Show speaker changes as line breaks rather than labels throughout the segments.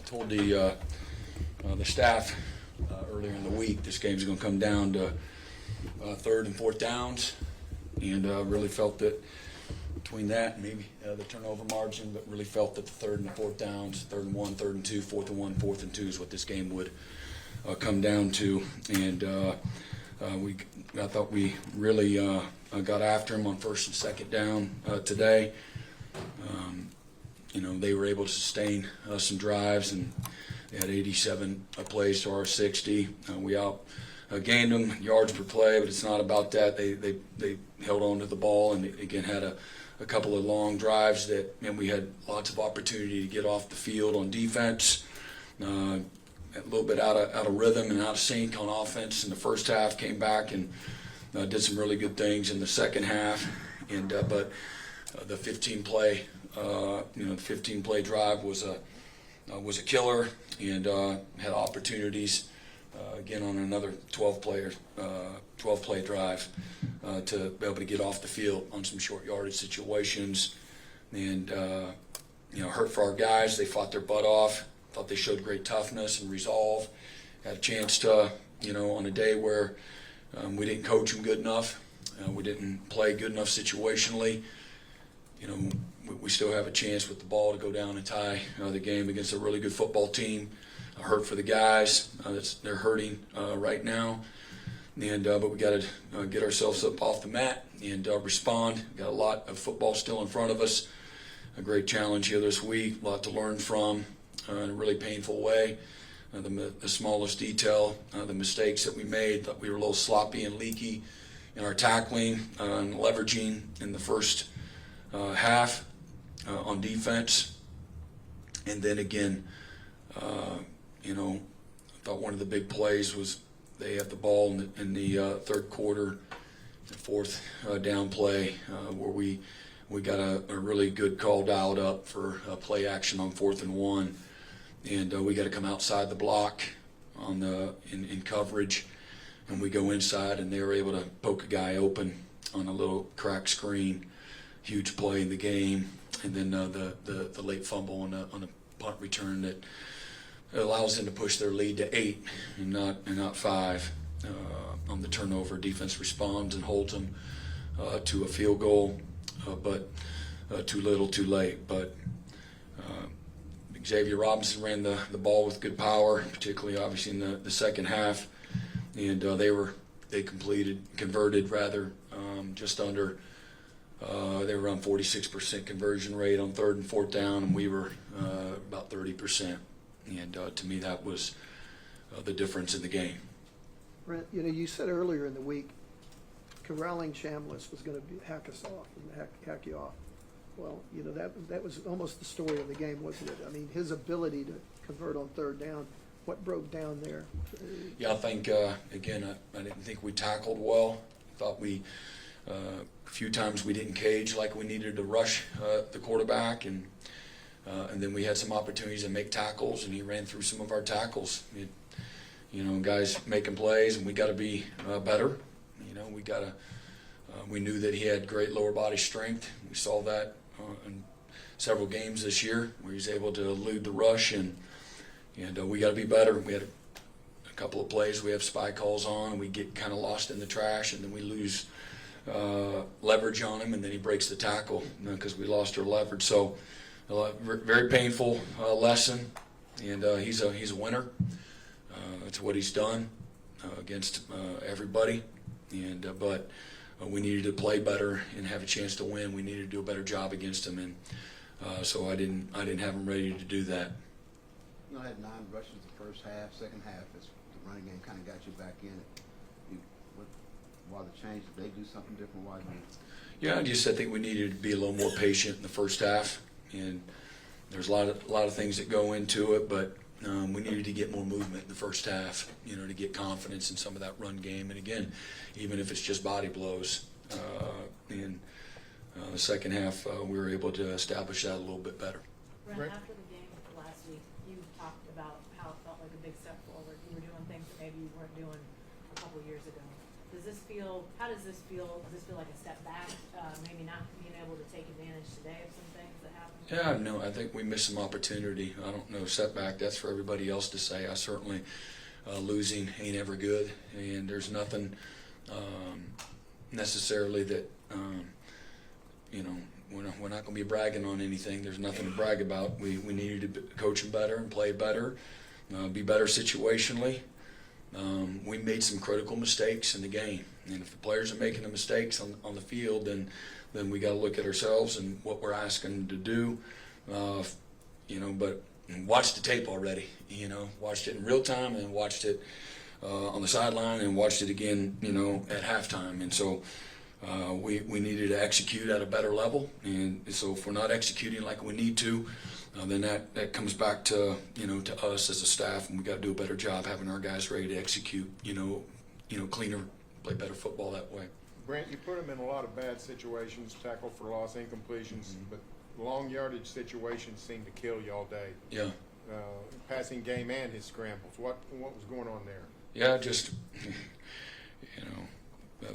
told the staff earlier in the week this game's going to come down to third and fourth downs, and really felt that between that and maybe the turnover margin, but really felt that the third and the fourth downs, third and one, third and two, fourth and one, fourth and two is what this game would come down to. And I thought we really got after him on first and second down today. They were able to sustain some drives, and they had 87 plays to our 60. We gained them yards per play, but it's not about that. They held on to the ball, and again had a couple of long drives and we had lots of opportunity to get off the field on defense. A little bit out of rhythm and out of sync on offense in the first half. Came back and did some really good things in the second half, and but the 15 play drive was a killer, and had opportunities again on another 12 play drive to be able to get off the field on some short yardage situations, and hurt for our guys. They fought their butt off. Thought they showed great toughness and resolve. Had a chance to, on a day where we didn't coach them good enough, we didn't play good enough situationally. We still have a chance with the ball to go down and tie the game against a really good football team. Hurt for the guys. They're hurting right now, and but we got to get ourselves up off the mat and respond. We got a lot of football still in front of us. A great challenge here this week. A lot to learn from in a really painful way. The smallest detail, the mistakes that we made. Thought we were a little sloppy and leaky in our tackling and leveraging in the first half on defense, and then again. I thought one of the big plays was they had the ball in the third quarter, the fourth down play, where we got a really good call dialed up for play action on 4th and 1, and we got to come outside the block on in coverage, and we go inside, and they were able to poke a guy open on a little crack screen. Huge play in the game, and then the late fumble on a punt return that allows them to push their lead to 8 and not 5 on the turnover. Defense responds and holds them to a field goal, but too little, too late. But Xavier Robinson ran the ball with good power, particularly obviously in the second half, and they converted just under. They were on 46% conversion rate on 3rd and 4th down, and we were about 30%. And to me, that was the difference in the game.
Brent, you said earlier in the week, corralling Chambliss was going to hack us off and hack you off. Well, that was almost the story of the game, wasn't it? I mean, his ability to convert on 3rd down. What broke down there?
Yeah, I think again, I didn't think we tackled well. Thought we a few times we didn't cage like we needed to rush the quarterback, and then we had some opportunities to make tackles, and he ran through some of our tackles. Guys making plays, and we got to be better. We knew that he had great lower body strength. We saw that in several games this year where he's able to elude the rush, and we got to be better. We had a couple of plays we have spy calls on, and we get kind of lost in the trash, and then we lose leverage on him, and then he breaks the tackle because we lost our leverage. So very painful lesson, and he's a winner. That's what he's done against everybody, and but we needed to play better and have a chance to win. We needed to do a better job against him, and so I didn't have him ready to do that.
You had 9 rushes the first half. Second half, the running game kind of got you back in it. Why the change? Did they do something different? Why?
Yeah, I think we needed to be a little more patient in the first half, and there's a lot of things that go into it, but we needed to get more movement in the first half, to get confidence in some of that run game, and again, even if it's just body blows. In the second half, we were able to establish that a little bit better.
Brent, after the game last week, you talked about how it felt like a big step forward. You were doing things that maybe you weren't doing a couple years ago. how does this feel? Does this feel like a step back? Maybe not being able to take advantage today of some things that happened?
Yeah, no, I think we missed some opportunity. I don't know, setback, that's for everybody else to say. I certainly, losing ain't ever good, and there's nothing necessarily that, we're not going to be bragging on anything. There's nothing to brag about. We needed to coach them better and play better, be better situationally. We made some critical mistakes in the game, and if the players are making the mistakes on the field, then we got to look at ourselves and what we're asking to do. But watched the tape already. Watched it in real time and watched it on the sideline and watched it again. At halftime, and so we needed to execute at a better level. And so if we're not executing like we need to, then that comes back to to us as a staff, and we got to do a better job having our guys ready to execute. Cleaner, play better football that way.
Brent, you put them in a lot of bad situations, tackle for loss, incompletions, but long yardage situations seem to kill you all day.
Yeah.
Passing game and his scrambles. What was going on there?
Yeah, just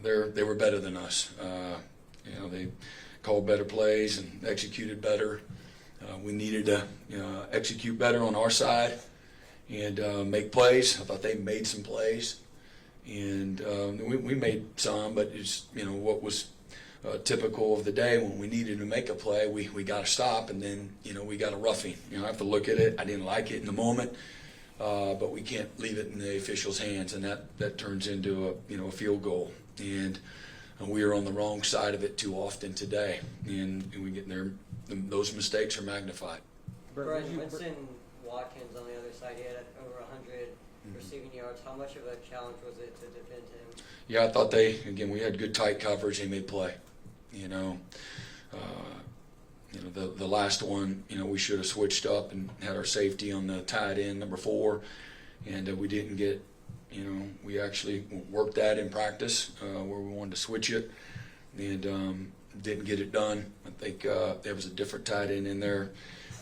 they were better than us. They called better plays and executed better. We needed to execute better on our side and make plays. I thought they made some plays, and we made some, but it's what was typical of the day when we needed to make a play, we got to stop, and then we got a roughing. I have to look at it. I didn't like it in the moment, but we can't leave it in the officials' hands, and that turns into a field goal. And we are on the wrong side of it too often today, and we get there. Those mistakes are magnified.
Brent, Winston Watkins on the other side, he had over 100 receiving yards. How much of a challenge was it to defend him?
Yeah, I thought we had good tight coverage. They made play. The last one, we should have switched up and had our safety on the tight end, number 4, and we didn't get. We actually worked that in practice where we wanted to switch it, and didn't get it done. I think there was a different tight end in there,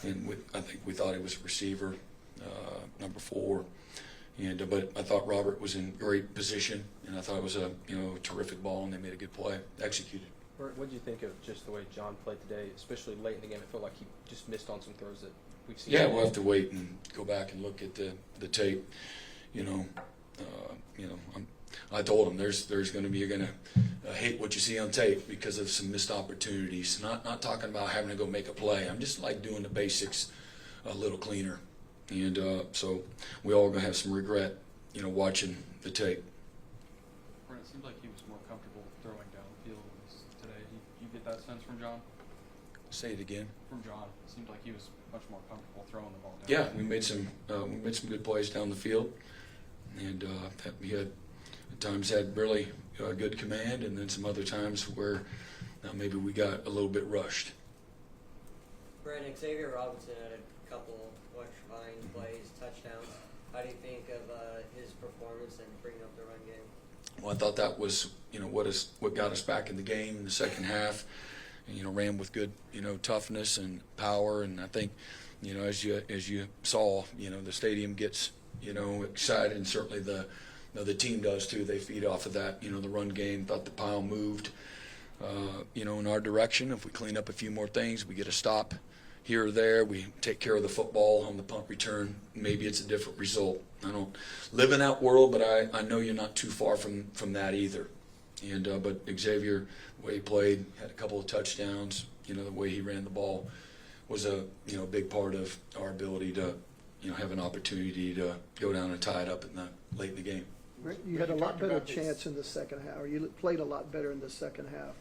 and I think we thought it was a receiver, number 4. But I thought Robert was in great position, and I thought it was a terrific ball, and they made a good play, executed.
What did you think of just the way John played today, especially late in the game? It felt like he just missed on some throws that we've seen.
Yeah, we'll have to wait and go back and look at the tape. I told him there's going to be you're going to hate what you see on tape because of some missed opportunities. Not talking about having to go make a play. I'm just like doing the basics a little cleaner, and so we all going to have some regret, watching the tape.
Brent, it seemed like he was more comfortable throwing downfield today. You get that sense from John?
Say it again.
From John, it seemed like he was much more comfortable throwing the ball down.
Yeah, we made some good plays down the field, and we had at times had really good command, and then some other times where maybe we got a little bit rushed.
Brent, Xavier Robinson had a couple electrifying plays, touchdowns. How do you think of his performance and bringing up the run game?
Well, I thought that was what got us back in the game in the second half, and ran with good toughness and power, and I think as you saw the stadium gets excited, and certainly the team does too. They feed off of that. The run game. Thought the pile moved, in our direction. If we clean up a few more things, we get a stop here or there. We take care of the football on the punt return. Maybe it's a different result. I don't live in that world, but I know you're not too far from that either. And but Xavier, the way he played, had a couple of touchdowns. The way he ran the ball was a big part of our ability to have an opportunity to go down and tie it up late in the game.
You had a lot
talked
better
about this.
chance in the second half, or you played a lot better in the second half.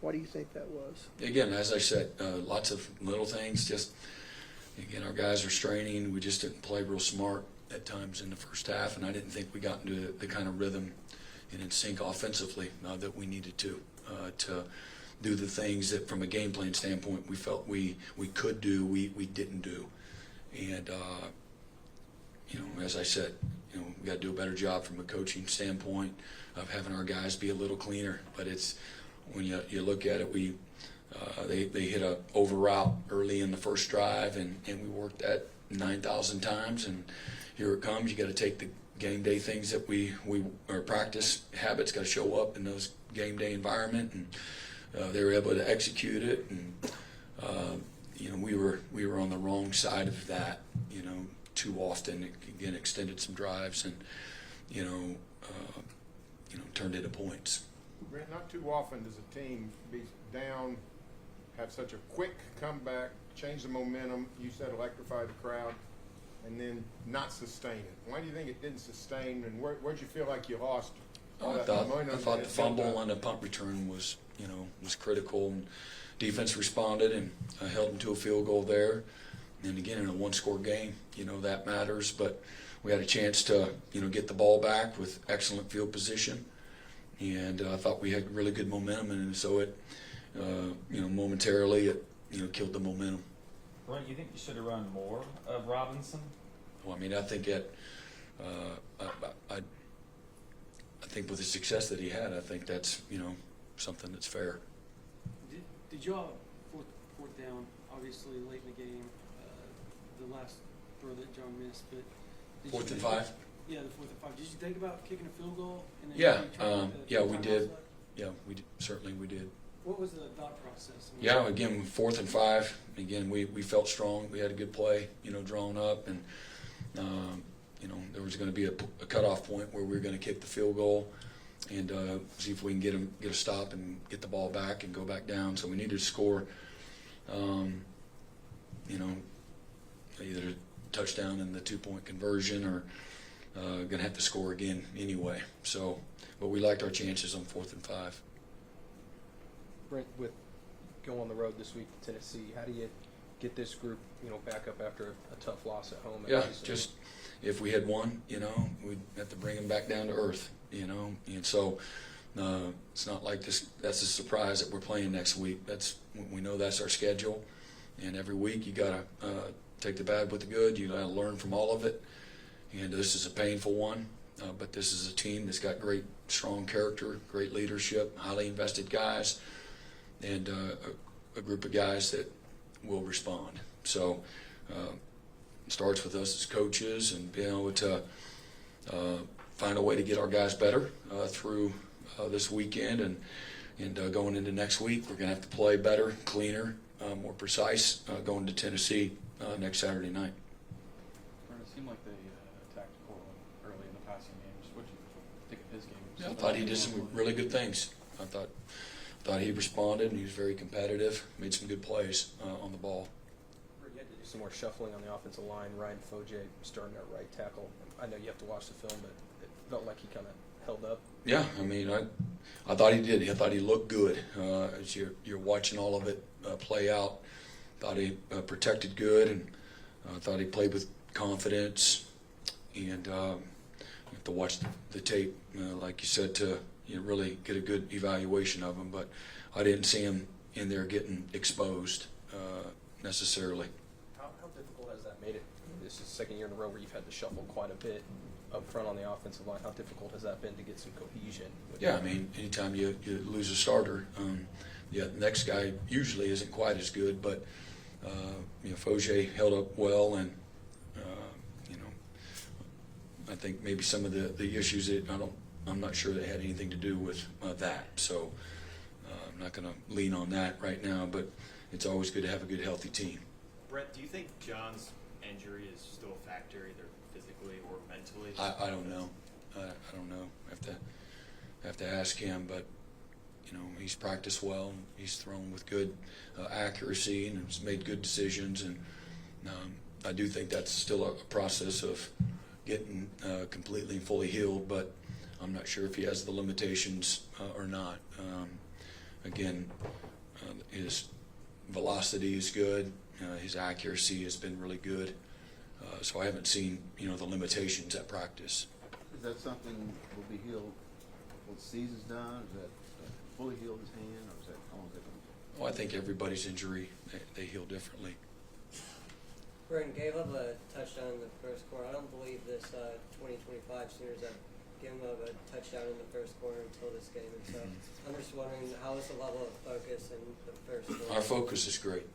Why do you think that was?
Again, as I said, lots of little things. Just again, our guys are straining. We just didn't play real smart at times in the first half, and I didn't think we got into the kind of rhythm and in sync offensively that we needed to do the things that, from a game plan standpoint, we felt we could do. We didn't do, and as I said, we got to do a better job from a coaching standpoint of having our guys be a little cleaner. But it's when you look at it, they hit a over route early in the first drive, and we worked that 9,000 times, and here it comes. You got to take game day things that our practice habits got to show up in those game day environment, and they were able to execute it. And we were on the wrong side of that, too often. It again extended some drives and turned into points.
Brent, not too often does a team be down, have such a quick comeback, change the momentum, you said electrify the crowd, and then not sustain it. Why do you think it didn't sustain, and where'd you feel like you lost all
I
that
thought
momentum?
the
that
fumble
built up?
on the punt return was critical, and defense responded and held them to a field goal there. And again, in a one-score game, that matters. But we had a chance to get the ball back with excellent field position, and I thought we had really good momentum, and so it momentarily it killed the momentum.
Brent, you think you should have run more of Robinson?
Well, I mean, I think I think with the success that he had, I think that's something that's fair.
Did y'all fourth down? Obviously, late in the game, the last throw that John missed, but did
Fourth
you
and
think-
5.
Yeah, the 4th and 5. Did you think about kicking a field goal? And then
Yeah,
maybe trying to
yeah, we
time
did.
outside?
Yeah, we did. Certainly we did.
What was the thought process? I mean,
Yeah, again, 4th and 5. Again, we felt strong. We had a good play, drawn up, and there was going to be a cutoff point where we were going to kick the field goal and see if we can get a stop and get the ball back and go back down. So we needed to score, either a touchdown in the 2-point conversion or going to have to score again anyway. So, but we liked our chances on 4th and 5.
Brent, with go on the road this week to Tennessee, how do you get this group, back up after a tough loss at home?
Yeah, just if we had won, we'd have to bring them back down to earth, and so it's not like this. That's a surprise that we're playing next week. We know that's our schedule, and every week you gotta take the bad with the good. You gotta learn from all of it, and this is a painful one, but this is a team that's got great, strong character, great leadership, highly invested guys, and a group of guys that will respond. So it starts with us as coaches and being able to find a way to get our guys better through this weekend and going into next week. We're going to have to play better, cleaner, more precise going to Tennessee next Saturday night.
Brent, it seemed like they attacked Cortland early in the passing game. Just what did you think of his game?
Yeah, I thought he did some really good things. I thought he responded, and he was very competitive, made some good plays on the ball.
You had to do some more shuffling on the offensive line. Ryan Foje starting at right tackle. I know you have to watch the film, but it felt like he kind of held up.
Yeah, I mean, I thought he did. I thought he looked good as you're watching all of it play out. Thought he protected good, and thought he played with confidence. And you have to watch the tape, like you said, to really get a good evaluation of him. But I didn't see him in there getting exposed necessarily.
How difficult has that made it? This is the second year in a row where you've had to shuffle quite a bit up front on the offensive line. How difficult has that been to get some cohesion?
Yeah, I mean, anytime you lose a starter, the next guy usually isn't quite as good, but Foje held up well, and I think maybe some of the issues that I'm not sure they had anything to do with that. So I'm not going to lean on that right now, but it's always good to have a good, healthy team.
Brett, do you think John's injury is still a factor, either physically or mentally?
I don't know. I don't know. I have to ask him, but he's practiced well. He's thrown with good accuracy and has made good decisions, and I do think that's still a process of getting completely and fully healed, but I'm not sure if he has the limitations or not. Again, his velocity is good. His accuracy has been really good. So I haven't seen, the limitations at practice.
Is that something will be healed when the season's done? Is that fully healed his hand, or is that how long is that going to take?
Well, I think everybody's injury, they heal differently.
Brent gave up a touchdown in the first quarter. I don't believe this 2025 Sooners have given up a touchdown in the first quarter until this game. And so I'm just wondering, how is the level of focus in the first quarter?
Our focus is great.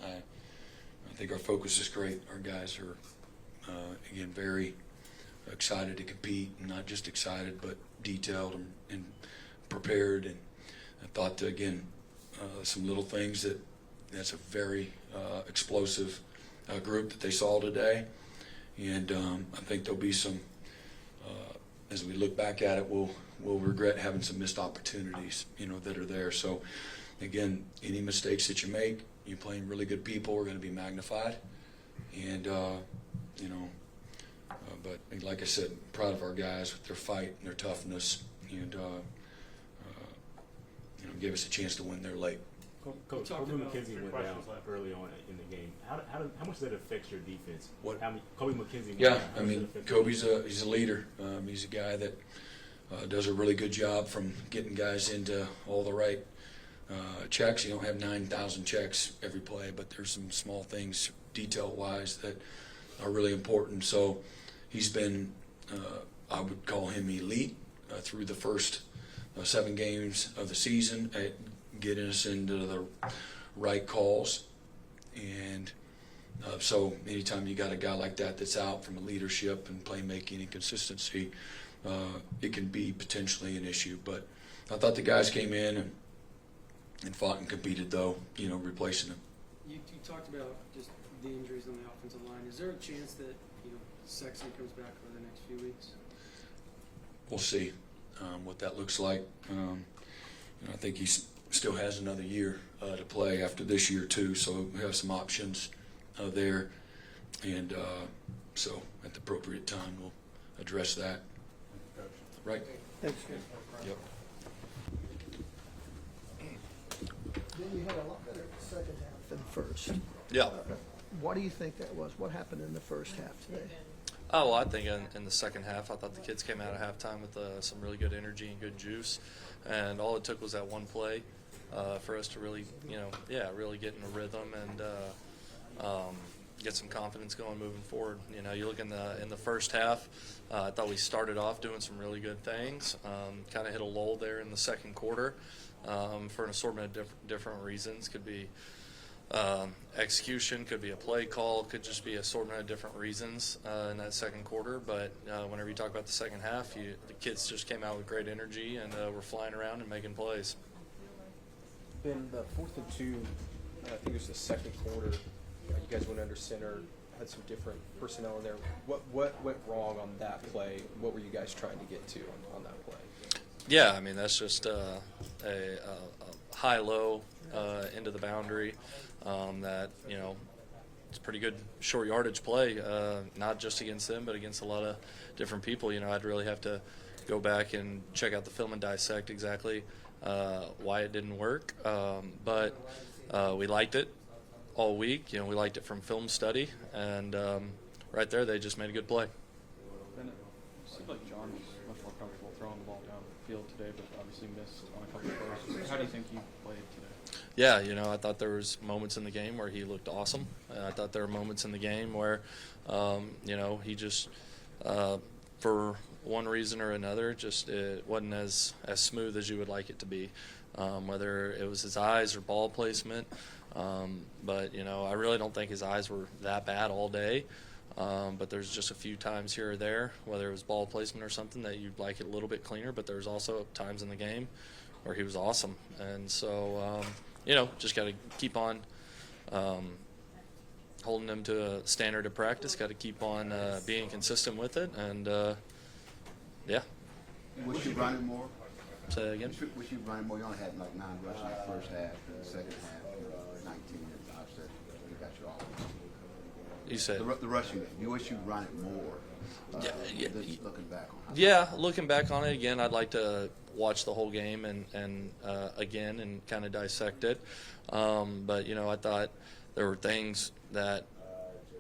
I think our focus is great. Our guys are, again, very excited to compete, and not just excited, but detailed and prepared. And I thought, again, some little things that's a very explosive group that they saw today. And I think there'll be some, as we look back at it, we'll regret having some missed opportunities, that are there. So, again, any mistakes that you make, you're playing really good people, are going to be magnified. And, but like I said, proud of our guys with their fight and their toughness, and gave us a chance to win there late.
Coach,
talked
Kobe
about
McKenzie went down early on in the game. How much does that affect your defense?
What?
Kobe McKenzie went
Yeah,
down. How
I
much
mean,
does that affect
Kobe's he's a leader. He's a guy that does a really good job from getting guys into all the right checks. You don't have 9,000 checks every play, but there's some small things detail-wise that are really important. So he's been, I would call him elite through the first 7 games of the season at getting us into the right calls. And so anytime you got a guy like that that's out from a leadership and playmaking and consistency, it can be potentially an issue. But I thought the guys came in and fought and competed, though, replacing them.
You talked about just the injuries on the offensive line. Is there a chance that Sexton comes back over the next few weeks?
We'll see what that looks like. I think he still has another year to play after this year too, so we have some options there, and so at the appropriate time we'll address that. Right?
Thanks, Ken.
Yep.
Then you had a lot better second half than first.
Yeah.
What do you think that was? What happened in the first half today?
Oh, well, I think in the second half, I thought the kids came out of halftime with some really good energy and good juice, and all it took was that one play for us to really, really get in a rhythm and get some confidence going moving forward. You look in the first half, I thought we started off doing some really good things, kind of hit a lull there in the second quarter for an assortment of different reasons. Could be execution, could be a play call, could just be assortment of different reasons in that second quarter. But whenever you talk about the second half, the kids just came out with great energy and were flying around and making plays.
Ben, the 4th and 2, I think it was the second quarter. You guys went under center, had some different personnel in there. What went wrong on that play? What were you guys trying to get to on that play?
Yeah, I mean, that's just a high-low into the boundary that, it's a pretty good short yardage play, not just against them, but against a lot of different people. I'd really have to go back and check out the film and dissect exactly why it didn't work. But we liked it all week. We liked it from film study, and right there they just made a good play.
Then it seemed like John was much more comfortable throwing the ball down the field today, but obviously missed on a couple of throws. How do you think he played today?
Yeah, I thought there was moments in the game where he looked awesome. I thought there were moments in the game where, he just, for one reason or another, just it wasn't as smooth as you would like it to be, whether it was his eyes or ball placement. But, I really don't think his eyes were that bad all day. But there's just a few times here or there, whether it was ball placement or something, that you'd like it a little bit cleaner. But there's also times in the game where he was awesome. And so, just got to keep on holding him to a standard of practice, got to keep on being consistent with it. And, yeah.
Wish you run it more?
Say that again?
Wish you run it more? You only had like 9 rushes in the first half, and the second half, 19. And I said, you got your offense.
You said
The rushing, you wish you run it more.
Yeah.
Looking back on it.
Yeah, looking back on it again, I'd like to watch the whole game and again and kind of dissect it. But I thought there were things that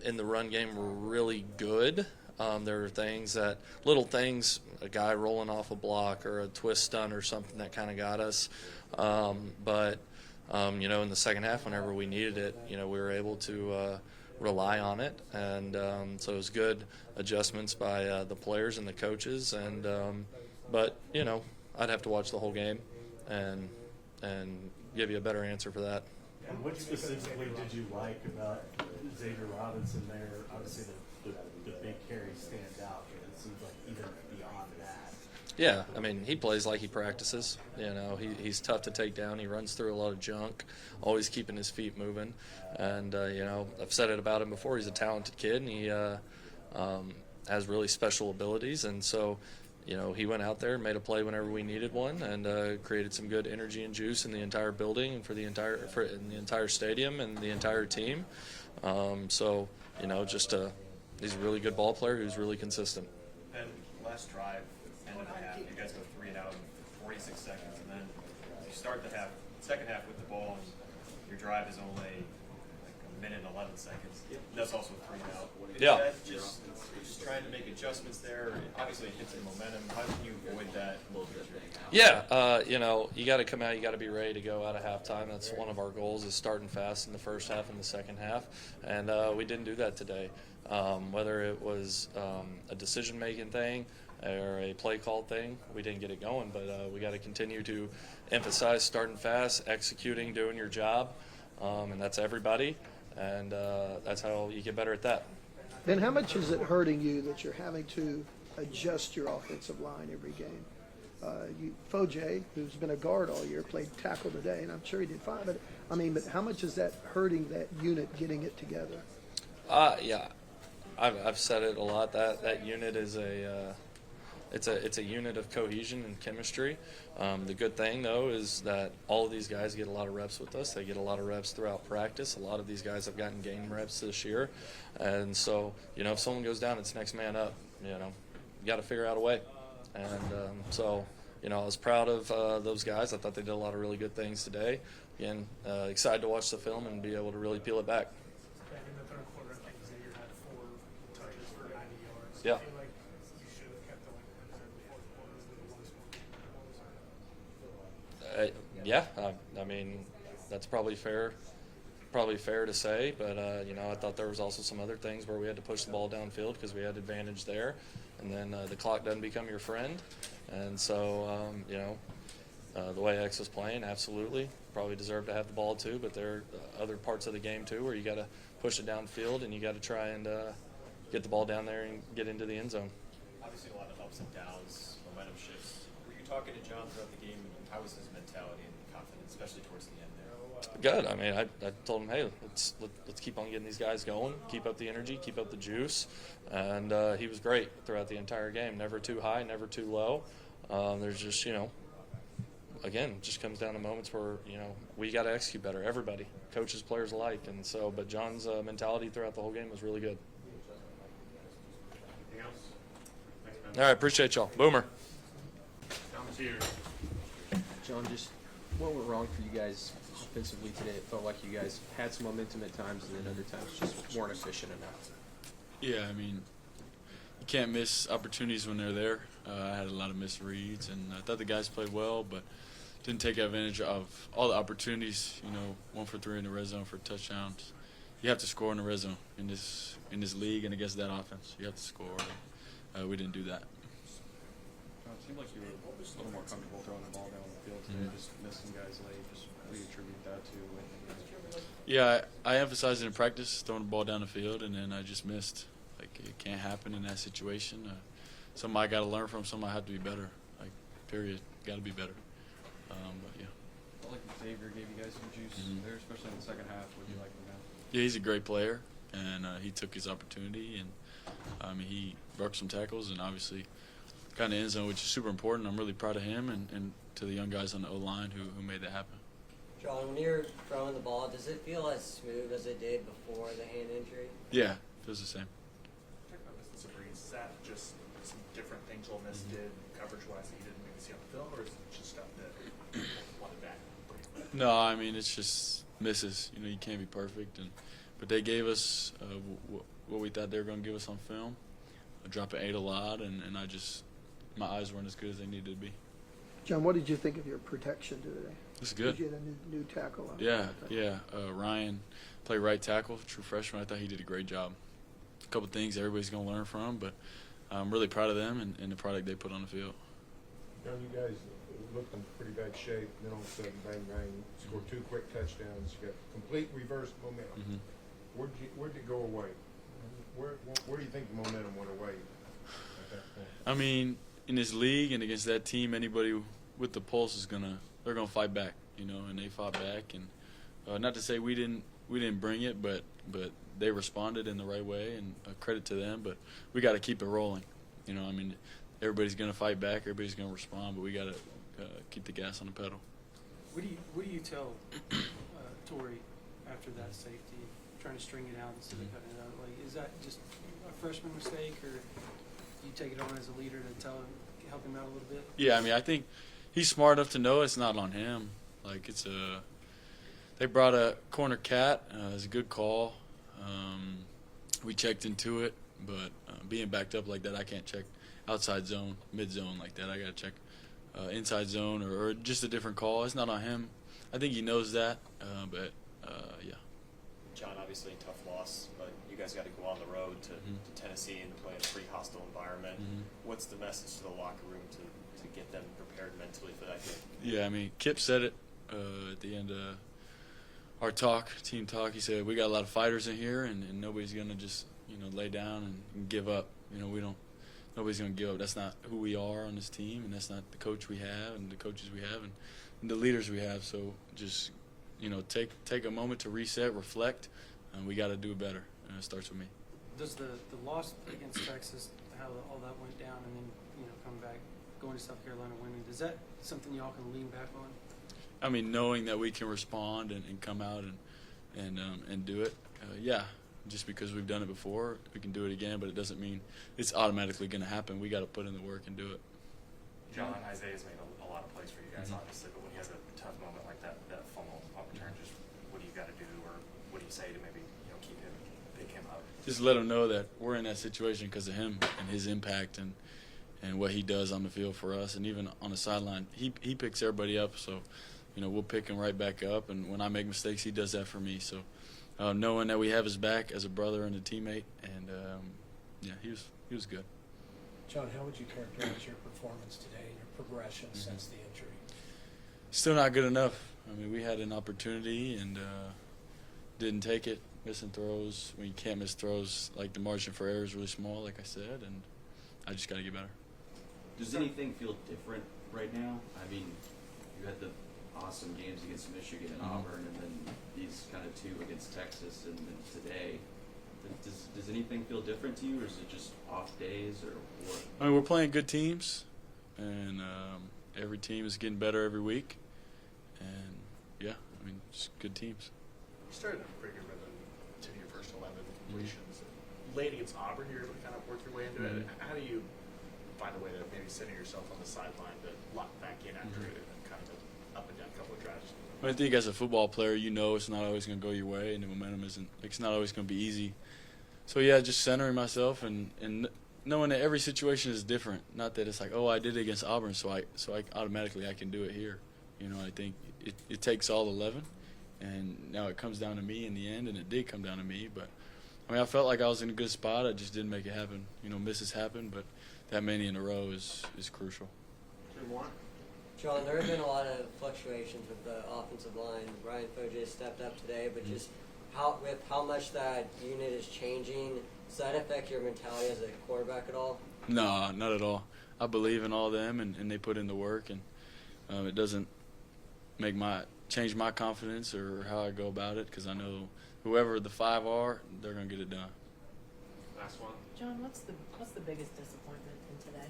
in the run game were really good. There were little things, a guy rolling off a block or a twist stunt or something that kind of got us. But in the second half, whenever we needed it, we were able to rely on it, and so it was good adjustments by the players and the coaches. And but I'd have to watch the whole game and give you a better answer for that.
And what specifically did you like about Xavier Robinson there, obviously the big carry stands out, but it seems like even beyond that.
Yeah, I mean, he plays like he practices. You know, he's tough to take down. He runs through a lot of junk, always keeping his feet moving. And, you know, I've said it about him before. He's a talented kid, and he has really special abilities. And so, you know, he went out there and made a play whenever we needed one, and created some good energy and juice in the entire building and in the entire stadium and the entire team. So, you know, he's a really good ball player who's really consistent.
And last drive, end of the half, you guys go 3 and out in 46 seconds, and then you start the second half with the ball, and your drive is only like a minute and 11 seconds. That's also 3 and out.
Yeah.
Is that just trying to make adjustments there? Obviously, it hits the momentum. How can you avoid that in the future?
Yeah, you know, you got to come out. You got to be ready to go out of halftime. That's one of our goals, is starting fast in the first half and the second half, and we didn't do that today. Whether it was a decision-making thing or a play call thing, we didn't get it going. But we got to continue to emphasize starting fast, executing, doing your job, and that's everybody. And that's how you get better at that.
Ben, how much is it hurting you that you're having to adjust your offensive line every game? Foje, who's been a guard all year, played tackle today, and I'm sure he did fine. But how much is that hurting that unit getting it together?
Yeah, I've said it a lot. That unit is it's a unit of cohesion and chemistry. The good thing, though, is that all of these guys get a lot of reps with us. They get a lot of reps throughout practice. A lot of these guys have gotten game reps this year. And so, you know, if someone goes down, it's next man up. You know, you got to figure out a way. And so, you know, I was proud of those guys. I thought they did a lot of really good things today. Again, excited to watch the film and be able to really peel it back.
In the third quarter, I think Xavier had 4 touches for 90 yards.
Yeah.
I feel like you should have kept going in the fourth quarter with the one score.
Yeah, I mean, that's probably fair to say, but you know, I thought there was also some other things where we had to push the ball downfield because we had advantage there, and then the clock doesn't become your friend, and so you know, the way X was playing, absolutely probably deserved to have the ball too, but there are other parts of the game too where you got to push it downfield and you got to try and get the ball down there and get into the end zone.
Obviously, a lot of ups and downs, momentum shifts. Were you talking to John throughout the game? How was his mentality and confidence, especially towards the end there?
Good. I mean, I told him, hey, let's keep on getting these guys going, keep up the energy, keep up the juice, and he was great throughout the entire game. Never too high, never too low. There's just, you know, again, it just comes down to moments where, you know, we got to execute better. Everybody, coaches, players alike, and so. But John's mentality throughout the whole game was really good.
Anything else? Thanks, man.
All right, appreciate y'all. Boomer.
Thomas here.
John, just what went wrong for you guys offensively today? It felt like you guys had some momentum at times, and then other times just weren't efficient enough.
Yeah, I mean, you can't miss opportunities when they're there. I had a lot of misreads, and I thought the guys played well, but didn't take advantage of all the opportunities. You know, 1 for 3 in the red zone for touchdowns. You have to score in the red zone in this league and against that offense. You have to score. We didn't do that.
It seemed like you were a little more comfortable throwing the ball down the field today, just missing guys late. Just what do you attribute that to?
Yeah, I emphasized it in practice, throwing the ball down the field, and then I just missed. Like, it can't happen in that situation. Something I got to learn from, something I have to be better. Like, period. Got to be better. But, yeah.
Felt like Xavier gave you guys some juice there, especially in the second half. What do you like from that?
Yeah, he's a great player, and he took his opportunity, and he broke some tackles, and obviously got in the end zone, which is super important. I'm really proud of him and to the young guys on the O-line who made that happen.
John, when you're throwing the ball, does it feel as smooth as it did before the hand injury?
Yeah, feels the same.
Talk about Mr. Breeze. Is that just some different things Ole Miss did coverage-wise that you didn't maybe see on the film, or is it just stuff that wanted back pretty quick?
No, I mean, it's just misses. You know, you can't be perfect, but they gave us what we thought they were going to give us on film. I dropped an 8 a lot, and my eyes weren't as good as they needed to be.
John, what did you think of your protection today?
It's good.
Did you get a new tackle on?
Yeah. Ryan played right tackle, true freshman. I thought he did a great job. A couple things everybody's going to learn from, but I'm really proud of them and the product they put on the field.
John, you guys looked in pretty bad shape. Then all of a sudden, bang, bang, scored 2 quick touchdowns. You got complete reverse momentum. Where'd it go away? Where do you think the momentum went away at that point?
I mean, in this league and against that team, anybody with the pulse they're gonna fight back, you know, and they fought back. And not to say we didn't bring it, but they responded in the right way, and credit to them. But we got to keep it rolling, you know. I mean, everybody's gonna fight back, everybody's gonna respond, but we got to keep the gas on the pedal.
What do you tell Torrey after that safety, trying to string it out instead of cutting it out? Like, is that just a freshman mistake, or you take it on as a leader to help him out a little bit?
Yeah, I mean, I think he's smart enough to know it's not on him. Like, they brought a corner cat. It's a good call. We checked into it, but being backed up like that, I can't check outside zone, mid zone like that. I got to check inside zone or just a different call. It's not on him. I think he knows that, but yeah.
John, obviously a tough loss, but you guys got to go on the road to Tennessee and play in a pretty hostile environment. What's the message to the locker room to get them prepared mentally for that game?
Yeah, I mean, Kip said it at the end of our team talk. He said, we got a lot of fighters in here, and nobody's going to just, you know, lay down and give up. You know, nobody's going to give up. That's not who we are on this team, and that's not the coach we have and the coaches we have and the leaders we have. So just, you know, take a moment to reset, reflect, and we got to do it better. And it starts with me.
Does the loss against Texas, how all that went down, and then, you know, come back, going to South Carolina, winning, is that something y'all can lean back on?
I mean, knowing that we can respond and come out and do it, yeah. Just because we've done it before, we can do it again, but it doesn't mean it's automatically going to happen. We got to put in the work and do it.
John, Isaiah's made a lot of plays for you guys, obviously, but when he has a tough moment like that fumble return, just what do you got to do, or what do you say to maybe, you know, pick him up?
Just let him know that we're in that situation because of him and his impact and what he does on the field for us, and even on the sideline, he picks everybody up. So, you know, we'll pick him right back up, and when I make mistakes, he does that for me. So, knowing that we have his back as a brother and a teammate, and yeah, he was good.
John, how would you characterize your performance today and your progression since the injury?
Still not good enough. I mean, we had an opportunity and didn't take it. Missing throws. When you can't miss throws, like the margin for error is really small, like I said, and I just got to get better.
Does anything feel different right now? I mean, you had the awesome games against Michigan and Auburn, and then these kind of two against Texas and then today. Does anything feel different to you, or is it just off days, or what?
I mean, we're playing good teams, and every team is getting better every week. And, yeah, I mean, just good teams.
You started a pretty good rhythm to your first 11 completions. Late against Auburn, you're able to kind of work your way into it. How do you find a way to maybe center yourself on the sideline to lock back in after it and kind of an up and down couple of drives?
I think as a football player, you know it's not always going to go your way, and the momentum isn't. It's not always going to be easy. So yeah, just centering myself and knowing that every situation is different. Not that it's like, oh, I did it against Auburn, so I automatically I can do it here. You know, I think it takes all 11, and now it comes down to me in the end, and it did come down to me. But I mean, I felt like I was in a good spot. I just didn't make it happen. You know, misses happen, but that many in a row is crucial.
John, there have been a lot of fluctuations with the offensive line. Ryan Foje stepped up today, but just how much that unit is changing, does that affect your mentality as a quarterback at all?
No, not at all. I believe in all them, and they put in the work, and it doesn't change my confidence or how I go about it, because I know whoever the 5 are, they're gonna get it done.
Last one.
John, what's the biggest disappointment in today?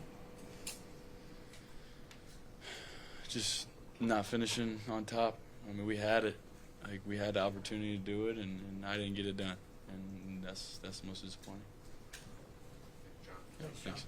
Just not finishing on top. I mean, we had it. Like, we had the opportunity to do it, and I didn't get it done, and that's the most disappointing.
John.
Thanks.